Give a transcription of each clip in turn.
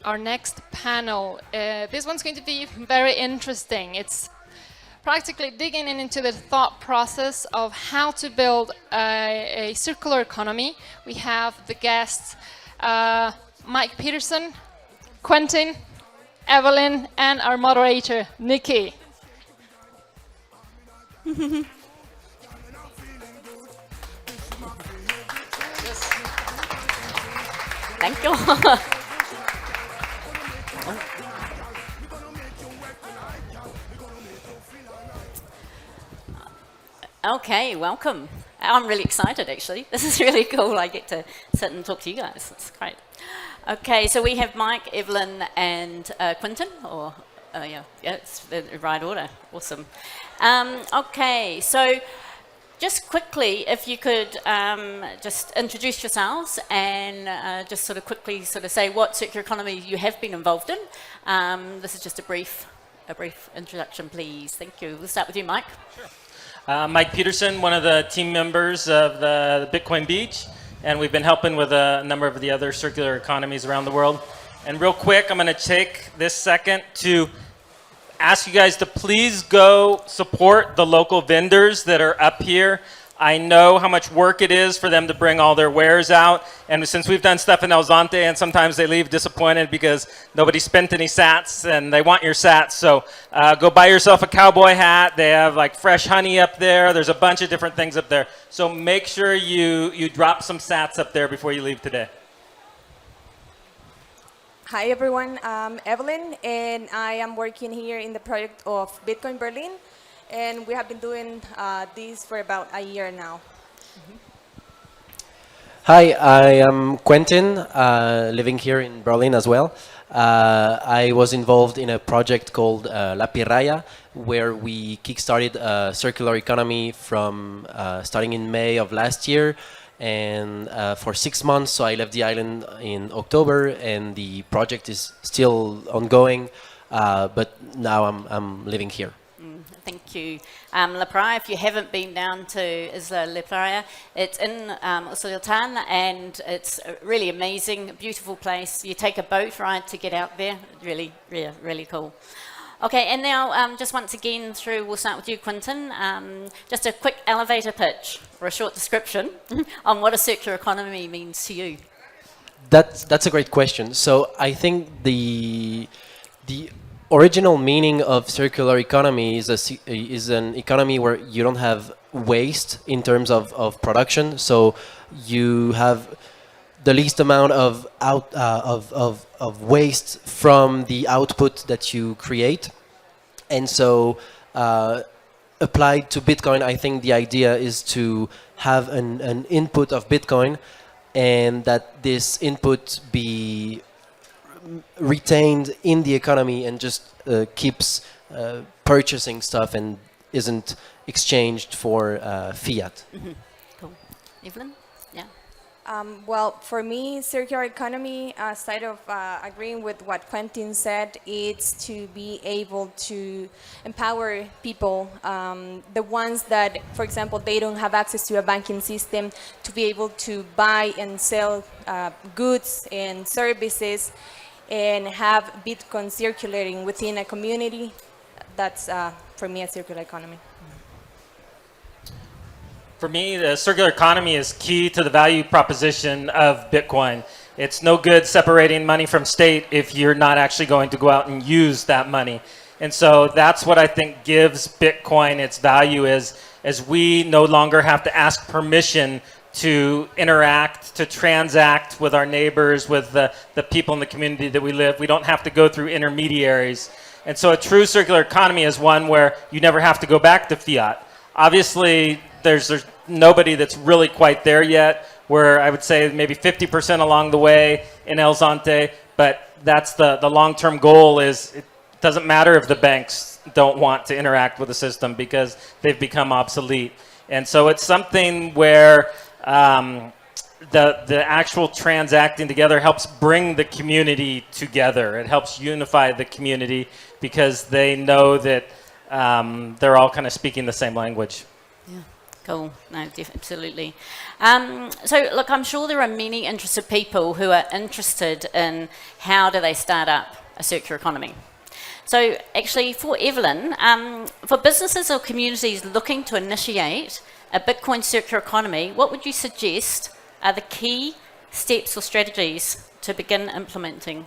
Our next panel. This one's going to be very interesting. It's practically digging into the thought process of how to build a circular economy. We have the guests Mike Peterson, Quentin, Evelyn, and our moderator, Nikki. Thank you. Okay, welcome. I'm really excited, actually. This is really cool. I get to sit and talk to you guys. It's great. Okay, so we have Mike, Evelyn, and Quentin. Yeah, it's the right order. Awesome. Okay, so just quickly, if you could just introduce yourselves and just sort of quickly sort of say what circular economy you have been involved in. This is just a brief introduction, please. Thank you. We'll start with you, Mike. Sure. Mike Peterson, one of the team members of the Bitcoin Beach, and we've been helping with a number of the other circular economies around the world. And real quick, I'm going to take this second to ask you guys to please go support the local vendors that are up here. I know how much work it is for them to bring all their wares out, and since we've done stuff in El Zonte, and sometimes they leave disappointed because nobody spent any sats and they want your sats, so go buy yourself a cowboy hat. They have like fresh honey up there. There's a bunch of different things up there, so make sure you drop some sats up there before you leave today. Hi everyone, I'm Evelyn, and I am working here in the project of Bitcoin Berlin. And we have been doing this for about a year now. Hi, I am Quentin, living here in Berlin as well. I was involved in a project called La Piraya, where we kickstarted a circular economy from starting in May of last year, and for 6 months. So I left the island in October, and the project is still ongoing, but now I'm living here. Thank you. La Playa, if you haven't been down to Isla La Playa, it's in Usulután, and it's really amazing, beautiful place. You take a boat ride to get out there. Really, really, really cool. Okay, and now just once again we'll start with you, Quentin. Just a quick elevator pitch or a short description on what a circular economy means to you. That's a great question. So I think the original meaning of circular economy is an economy where you don't have waste in terms of production. So you have the least amount of waste from the output that you create. And so applied to Bitcoin, I think the idea is to have an input of Bitcoin, and that this input be retained in the economy and just keeps purchasing stuff and isn't exchanged for fiat. Mm-hmm. Cool. Evelyn? Yeah. Well, for me, circular economy, aside of agreeing with what Quentin said, it's to be able to empower people, the ones that, for example, they don't have access to a banking system, to be able to buy and sell goods and services, and have Bitcoin circulating within a community. That's, for me, a circular economy. For me, the circular economy is key to the value proposition of Bitcoin. It's no good separating money from state if you're not actually going to go out and use that money. And so that's what I think gives Bitcoin its value, is as we no longer have to ask permission to interact, to transact with our neighbors, with the people in the community that we live. We don't have to go through intermediaries. And so a true circular economy is one where you never have to go back to fiat. Obviously, there's nobody that's really quite there yet, where I would say maybe 50% along the way in El Zonte, but that's the long-term goal. Is it doesn't matter if the banks don't want to interact with the system because they've become obsolete. And so it's something where the actual transacting together helps bring the community together. It helps unify the community because they know that they're all kind of speaking the same language. Yeah, cool. No, absolutely. So look, I'm sure there are many interested people who are interested in how do they start up a circular economy. So actually for Evelyn, for businesses or communities looking to initiate a Bitcoin circular economy, what would you suggest are the key steps or strategies to begin implementing?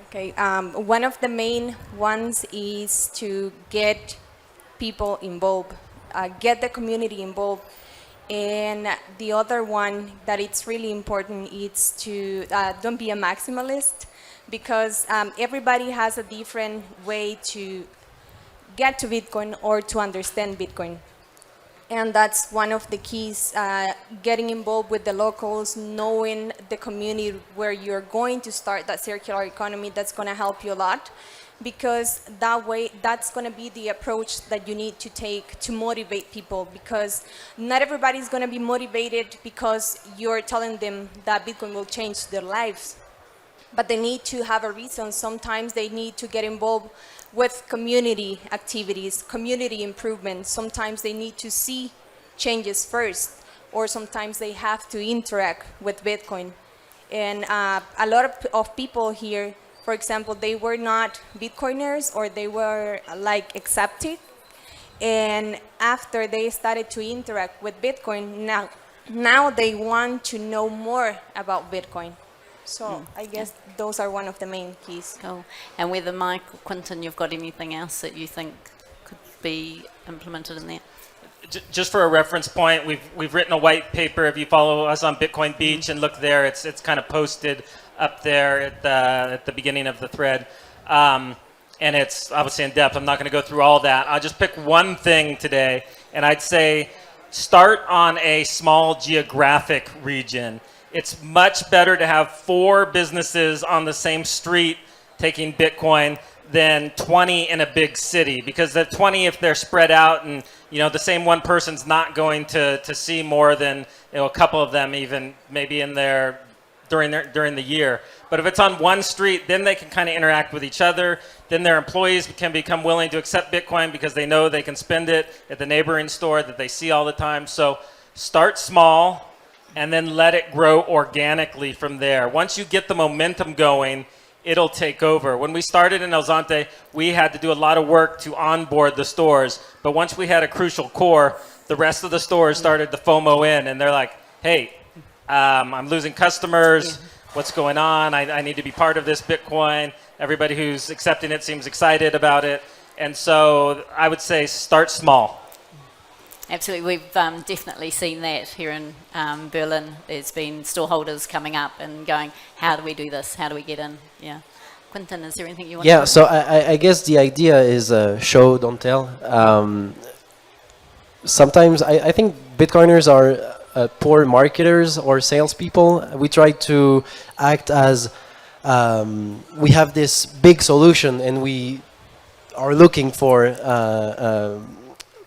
Okay, one of the main ones is to get people involved, get the community involved. And the other one that it's really important is to don't be a maximalist, because everybody has a different way to get to Bitcoin or to understand Bitcoin. And that's one of the keys, getting involved with the locals, knowing the community where you're going to start that circular economy. That's going to help you a lot, because that way, that's going to be the approach that you need to take to motivate people, because not everybody's going to be motivated because you're telling them that Bitcoin will change their lives. But they need to have a reason. Sometimes they need to get involved with community activities, community improvement. Sometimes they need to see changes first, or sometimes they have to interact with Bitcoin. And a lot of people here, for example, they were not Bitcoiners, or they were like accepted. And after they started to interact with Bitcoin, now they want to know more about Bitcoin. So I guess those are one of the main keys. Cool. And whether Mike or Quentin, you've got anything else that you think could be implemented in there? Just for a reference point, we've written a white paper. If you follow us on Bitcoin Beach and look there, it's kind of posted up there at the beginning of the thread, and it's obviously in depth. I'm not going to go through all that. I'll just pick one thing today, and I'd say start on a small geographic region. It's much better to have 4 businesses on the same street taking Bitcoin than 20 in a big city, because the 20, if they're spread out and the same one person's not going to see more than a couple of them, even maybe in their during the year. But if it's on one street, then they can kind of interact with each other. Then their employees can become willing to accept Bitcoin because they know they can spend it at the neighboring store that they see all the time. So start small and then let it grow organically from there. Once you get the momentum going, it'll take over. When we started in El Zante, we had to do a lot of work to onboard the stores. But once we had a crucial core, the rest of the stores started to FOMO in, and they're like, hey, I'm losing customers. What's going on? I need to be part of this Bitcoin. Everybody who's accepting it seems excited about it. And so I would say start small. Absolutely. We've definitely seen that here in Berlin. There's been storeholders coming up and going, how do we do this? How do we get in? Yeah. Quentin, is there anything you want to Yeah, so I guess the idea is show, don't tell. Sometimes I think Bitcoiners are poor marketers or salespeople. We try to act as we have this big solution and we are looking for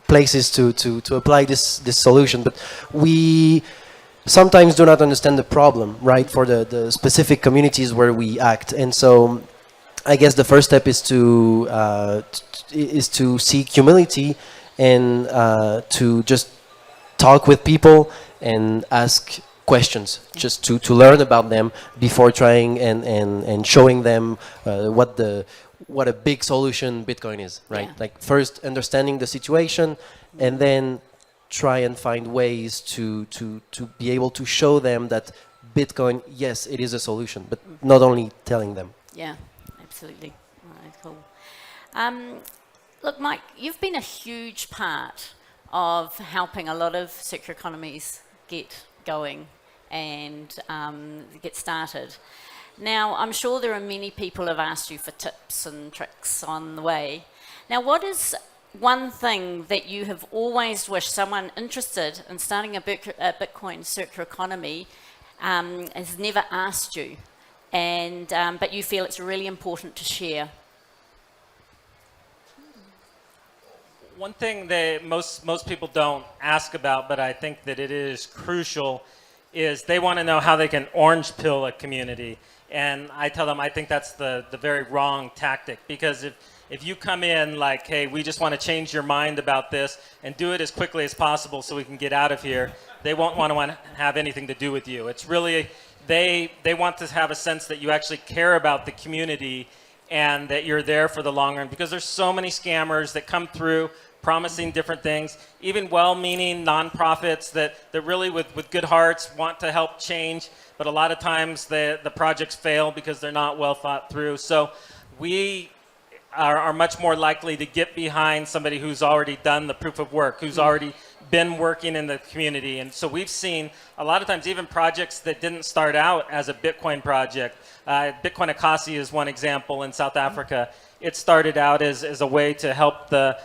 places to apply this solution, but we sometimes do not understand the problem, right, for the specific communities where we act. And so I guess the first step is to seek humility and to just talk with people and ask questions, just to learn about them before trying and showing them what a big solution Bitcoin is, right? Yeah. Like first understanding the situation and then try and find ways to be able to show them that Bitcoin, yes, it is a solution, but not only telling them. Yeah, absolutely. All right, cool. Look, Mike, you've been a huge part of helping a lot of circular economies get going and get started. Now, I'm sure there are many people who have asked you for tips and tricks on the way. Now, what is one thing that you have always wished someone interested in starting a Bitcoin circular economy has never asked you, and but you feel it's really important to share? One thing that most people don't ask about, but I think that it is crucial, is they want to know how they can orange pill a community. And I tell them I think that's the very wrong tactic, because if you come in like, hey, we just want to change your mind about this and do it as quickly as possible so we can get out of here, they won't want to have anything to do with you. It's really, they want to have a sense that you actually care about the community and that you're there for the long run, because there's so many scammers that come through promising different things, even well-meaning nonprofits that really with good hearts want to help change, but a lot of times the projects fail because they're not well thought through. So we are much more likely to get behind somebody who's already done the proof of work, who's already been working in the community. And so we've seen a lot of times even projects that didn't start out as a Bitcoin project. Bitcoin Akasi is one example in South Africa. It started out as a way to help the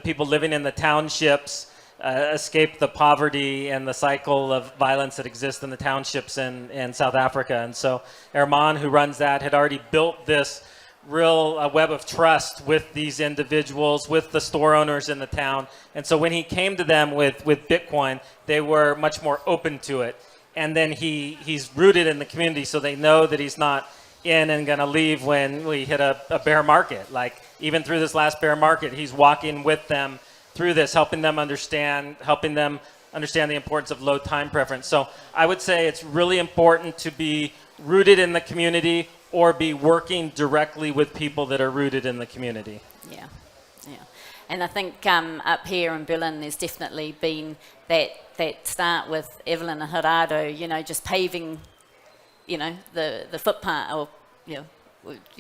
people living in the townships escape the poverty and the cycle of violence that exists in the townships in South Africa. And so Ehrenmann, who runs that, had already built this real web of trust with these individuals, with the store owners in the town. And so when he came to them with Bitcoin, they were much more open to it. And then he's rooted in the community, so they know that he's not in and going to leave when we hit a bear market. Like even through this last bear market, he's walking with them through this, helping them understand the importance of low time preference. So I would say it's really important to be rooted in the community or be working directly with people that are rooted in the community. Yeah, yeah. And I think up here in Berlin, there's definitely been that start with Evelyn and Gerardo, you know, just paving, you know, the footpath, or, you know,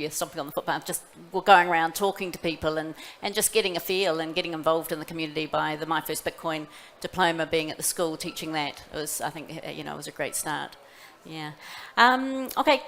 stomping on the footpath, just we're going around talking to people and just getting a feel and getting involved in the community by the My First Bitcoin diploma, being at the school, teaching that. It was, I think, you know, it was a great start. Yeah. Okay.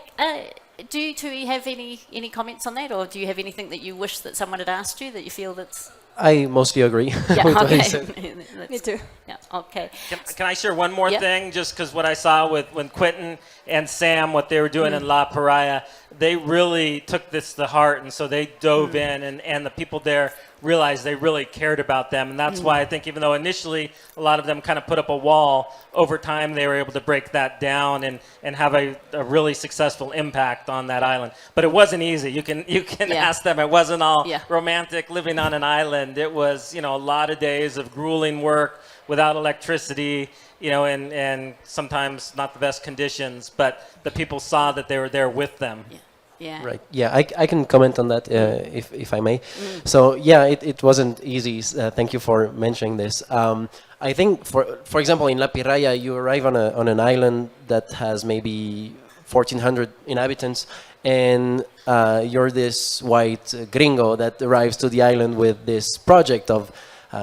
Do you have any comments on that, or do you have anything that you wish that someone had asked you that you feel that's... I mostly agree Yeah, with what he okay. said. Me too. Yeah, okay. Can I share one more Yep. thing? Just because what I saw when Quentin and Sam, what they were doing in La Paraya, they really took this to heart, and so they dove in, and the people there realized they really cared about them. And that's why I think even though initially a lot of them kind of put up a wall, over time they were able to break that down and have a really successful impact on that island. But it wasn't easy. You can Yeah. ask them. It wasn't all Yeah. romantic living on an island. It was, you know, a lot of days of grueling work without electricity, you know, and sometimes not the best conditions, but the people saw that they were there with them. Yeah. Yeah. Right. Yeah, I can comment on that if I may. So yeah, it wasn't easy. Thank you for mentioning this. I think for example in La Piraya, you arrive on an island that has maybe 1,400 inhabitants, and you're this white gringo that arrives to the island with this project of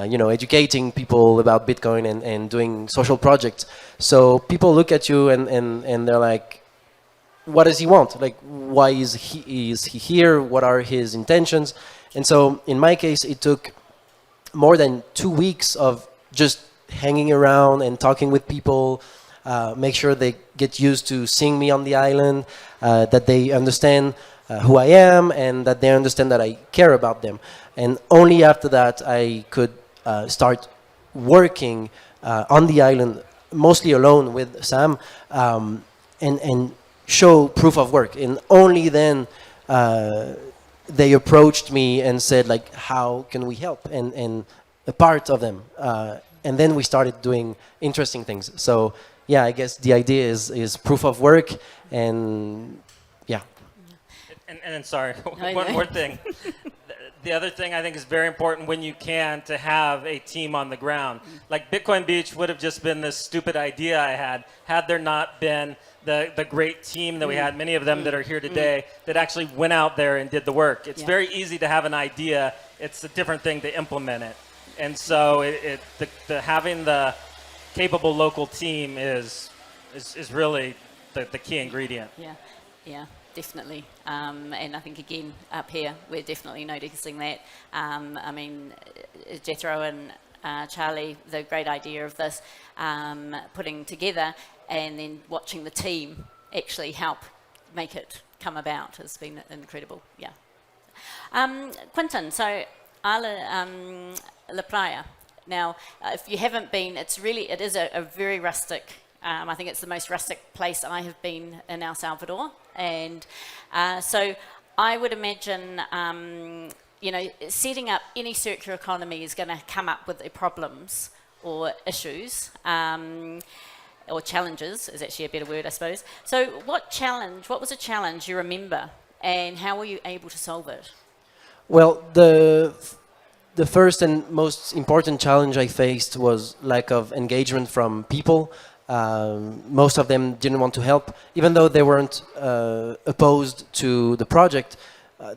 you know, educating people about Bitcoin and doing social projects. So people look at you and they're like, what does he want? Like, why is he here? What are his intentions? And so in my case, it took more than 2 weeks of just hanging around and talking with people, make sure they get used to seeing me on the island, that they understand who I am, and that they understand that I care about them. And only after that I could start working on the island, mostly alone with Sam, and show proof of work. And only then they approached me and said, like, how can we help? And a part of them. And then we started doing interesting things. So yeah, I guess the idea is proof of work, and yeah. And sorry, one more thing. The other thing I think is very important when you can to have a team on the ground. Like Bitcoin Beach would have just been this stupid idea I had there not been the great team that we had, many of them that are here today, that actually went out there and did the work. It's very easy to have an idea. It's a different thing to implement it. And so having the capable local team is really the key ingredient. Yeah, yeah, definitely. And I think again up here we're definitely noticing that. I mean, Jethro and Charlie, the great idea of this putting together and then watching the team actually help make it come about has been incredible. Yeah. Quentin, so La Playa. Now, if you haven't been, it is a very rustic I think it's the most rustic place I have been in El Salvador. And so I would imagine, you know, setting up any circular economy is going to come up with the problems or issues, or challenges is actually a better word, I suppose. So what was a challenge you remember, and how were you able to solve it? Well, the first and most important challenge I faced was lack of engagement from people. Most of them didn't want to help, even though they weren't opposed to the project.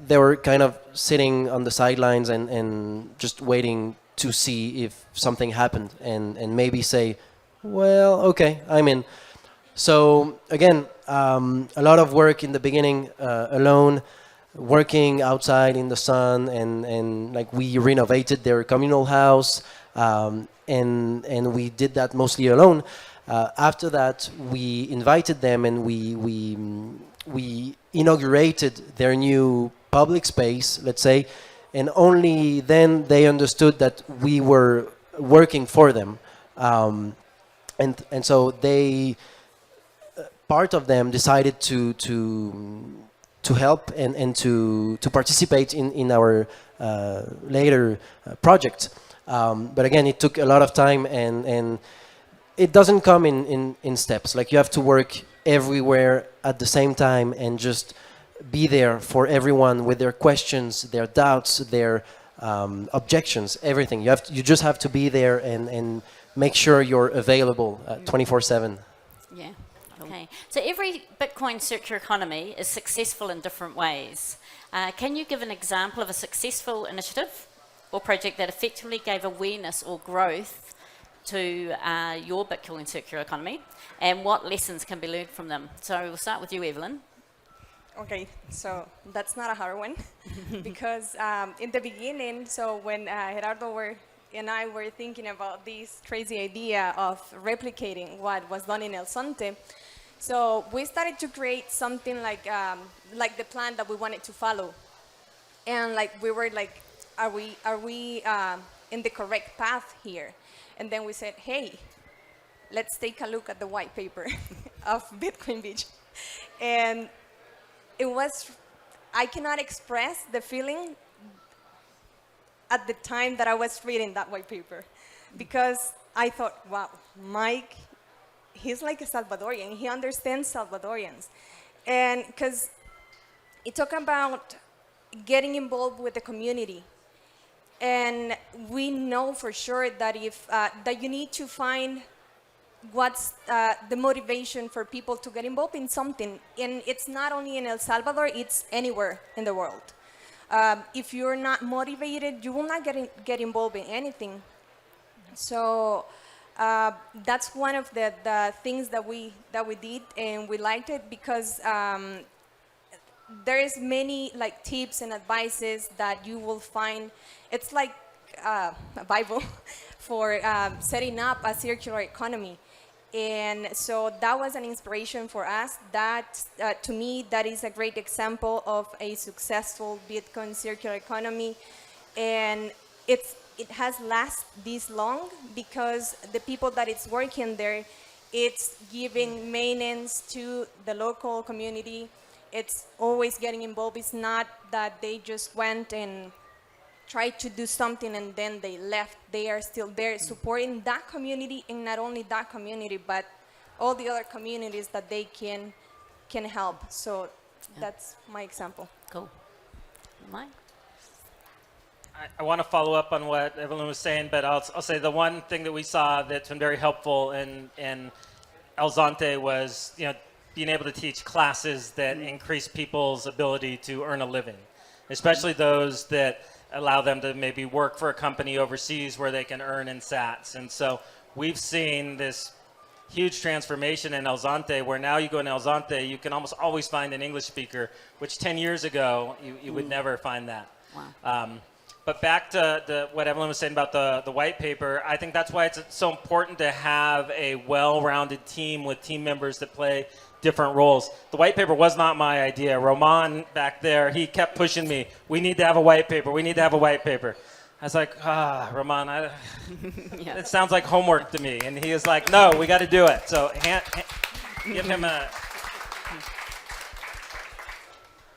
They were kind of sitting on the sidelines and just waiting to see if something happened, and maybe say, well, okay, I'm in. So again, a lot of work in the beginning alone, working outside in the sun, and like we renovated their communal house, and we did that mostly alone. After that, we invited them, and we inaugurated their new public space, let's say, and only then they understood that we were working for them. And so they, part of them decided to help and to participate in our later project. But again, it took a lot of time, and it doesn't come in steps. Like, you have to work everywhere at the same time and just be there for everyone with their questions, their doubts, their objections, everything. You just have to be there and make sure you're available 24/7. Yeah. Okay. So every Bitcoin circular economy is successful in different ways. Can you give an example of a successful initiative or project that effectively gave awareness or growth to your Bitcoin circular economy, and what lessons can be learned from them? So we'll start with you, Evelyn. Okay, so that's not a hard one because in the beginning, so when Gerardo and I were thinking about this crazy idea of replicating what was done in El Zonte, so we started to create something like the plan that we wanted to follow, and like we were like, are we in the correct path here? And then we said, hey, let's take a look at the white paper of Bitcoin Beach, and it was, I cannot express the feeling at the time that I was reading that white paper, because I thought, wow, Mike, he's like a Salvadorian, he understands Salvadorians. And because it talked about getting involved with the community. And we know for sure that if that you need to find what's the motivation for people to get involved in something. And it's not only in El Salvador, it's anywhere in the world. If you're not motivated, you will not get involved in anything. So that's one of the things that we did, and we liked it because there is many like tips and advices that you will find. It's like a Bible for setting up a circular economy. And so that was an inspiration for us. That, to me, that is a great example of a successful Bitcoin circular economy. And it has lasted this long because the people that it's working there, it's giving maintenance to the local community. It's always getting involved. It's not that they just went and tried to do something and then they left. They are still there supporting that community, and not only that community, but all the other communities that they can help. So that's my example. Cool. Mike? I want to follow up on what Evelyn was saying, but I'll say the one thing that we saw that's been very helpful in El Zonte was, being able to teach classes that increase people's ability to earn a living, especially those that allow them to maybe work for a company overseas where they can earn in sats. And so we've seen this huge transformation in El Zonte, where now you go in El Zonte, you can almost always find an English speaker, which 10 years ago, you would never find that. Wow. But back to what Evelyn was saying about the white paper, I think that's why it's so important to have a well-rounded team with team members that play different roles. The white paper was not my idea. Roman back there, he kept pushing me. We need to have a white paper. We need to have a white paper. I was like, Roman, Yeah. it sounds like homework to me. And he is like, no, we got to do it. So give him a...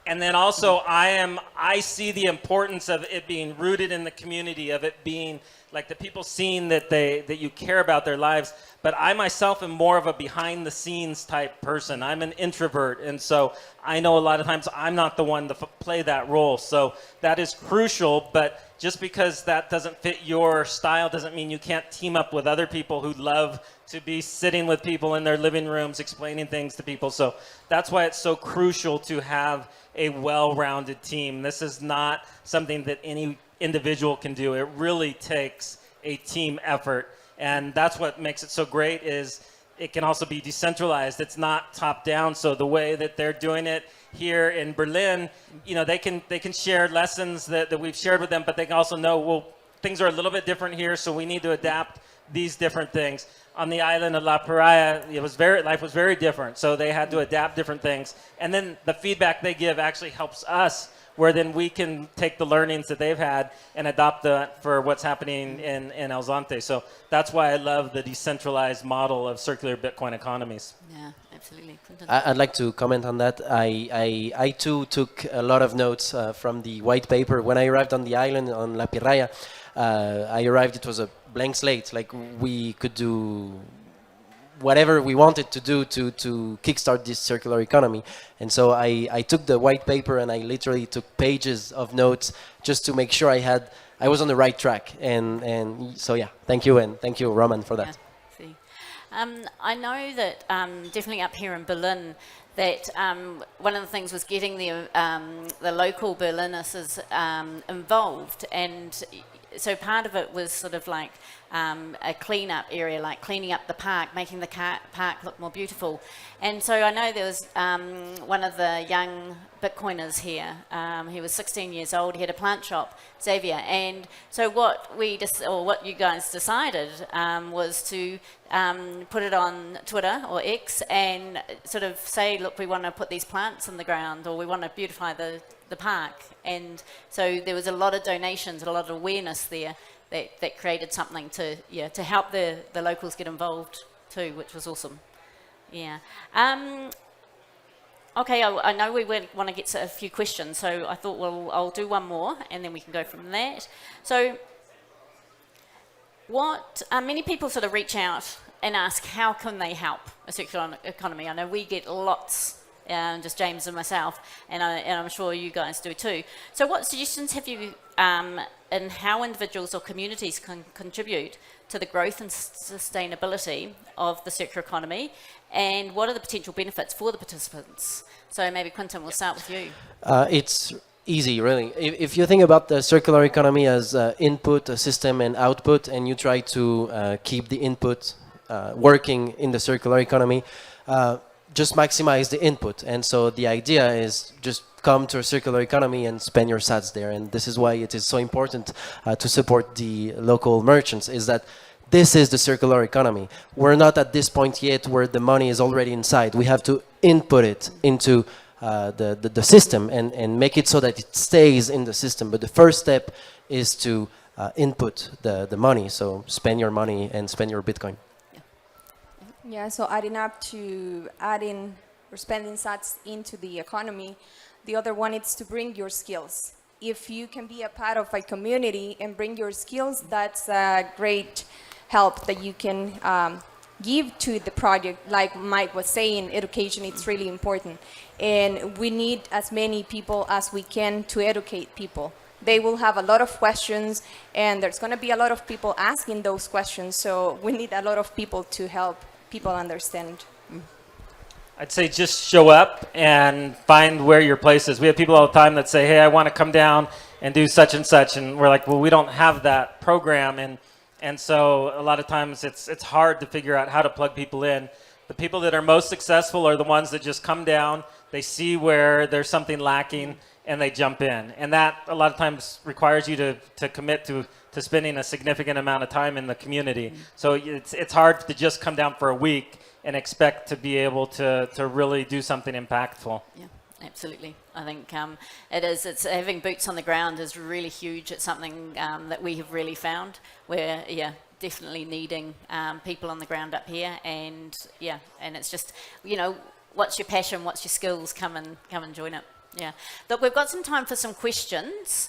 And then also, I see the importance of it being rooted in the community, of it being like the people seeing that you care about their lives. But I myself am more of a behind-the-scenes type person. I'm an introvert, and so I know a lot of times I'm not the one to play that role. So that is crucial, but just because that doesn't fit your style doesn't mean you can't team up with other people who love to be sitting with people in their living rooms, explaining things to people. So that's why it's so crucial to have a well-rounded team. This is not something that any individual can do. It really takes a team effort. And that's what makes it so great is it can also be decentralized. It's not top down. So the way that they're doing it here in Berlin, they can share lessons that we've shared with them, but they can also know, well, things are a little bit different here, so we need to adapt these different things. On the island of La Playa, life was very different. So they had to adapt different things. And then the feedback they give actually helps us, where then we can take the learnings that they've had and adopt that for what's happening in El Zonte. So that's why I love the decentralized model of circular Bitcoin economies. Yeah, absolutely. Quentin? I'd like to comment on that. I too took a lot of notes from the white paper. When I arrived on the island on La Piraya, it was a blank slate. Like we could do whatever we wanted to do to kickstart this circular economy. And so I took the white paper and I literally took pages of notes just to make sure I was on the right track. And so yeah, thank you, and thank you, Roman, for that. Yeah, see. I know that definitely up here in Berlin that one of the things was getting the local Berliners involved, and so part of it was sort of like a clean-up area, like cleaning up the park, making the park look more beautiful. And so I know there was one of the young Bitcoiners here. He was 16 years old. He had a plant shop, Xavier. And so what you guys decided was to put it on Twitter or X and sort of say, look, we want to put these plants in the ground, or we want to beautify the park. And so there was a lot of donations, a lot of awareness there that created something to help the locals get involved too, which was awesome. Yeah. Okay, I know we want to get to a few questions, so I thought, well, I'll do one more and then we can go from that. So many people sort of reach out and ask how can they help a circular economy. I know we get lots, just James and myself, and I'm sure you guys do too. So what suggestions have you in how individuals or communities can contribute to the growth and sustainability of the circular economy, and what are the potential benefits for the participants? So maybe Quentin, we'll start with you. It's easy, really. If you think about the circular economy as input, a system, and output, and you try to keep the input working in the circular economy, just maximize the input. And so the idea is just come to a circular economy and spend your sats there. And this is why it is so important to support the local merchants, is that this is the circular economy. We're not at this point yet where the money is already inside. We have to input it into the system and make it so that it stays in the system. But the first step is to input the money. So spend your money and spend your Bitcoin. Yeah, so adding or spending sats into the economy, the other one is to bring your skills. If you can be a part of a community and bring your skills, that's a great help that you can give to the project. Like Mike was saying, education, it's really important. And we need as many people as we can to educate people. They will have a lot of questions, and there's going to be a lot of people asking those questions. So we need a lot of people to help people understand. I'd say just show up and find where your place is. We have people all the time that say, hey, I want to come down and do such and such. And we're like, well, we don't have that program. And so a lot of times it's hard to figure out how to plug people in. The people that are most successful are the ones that just come down, they see where there's something lacking, and they jump in. And that a lot of times requires you to commit to spending a significant amount of time in the community. So it's hard to just come down for a week and expect to be able to really do something impactful. Yeah, Absolutely. I think it is. It's having boots on the ground is really huge. It's something that we have really found. We're definitely needing people on the ground up here, and it's just what's your passion, what's your skills? Come and join it. Yeah. Look, we've got some time for some questions.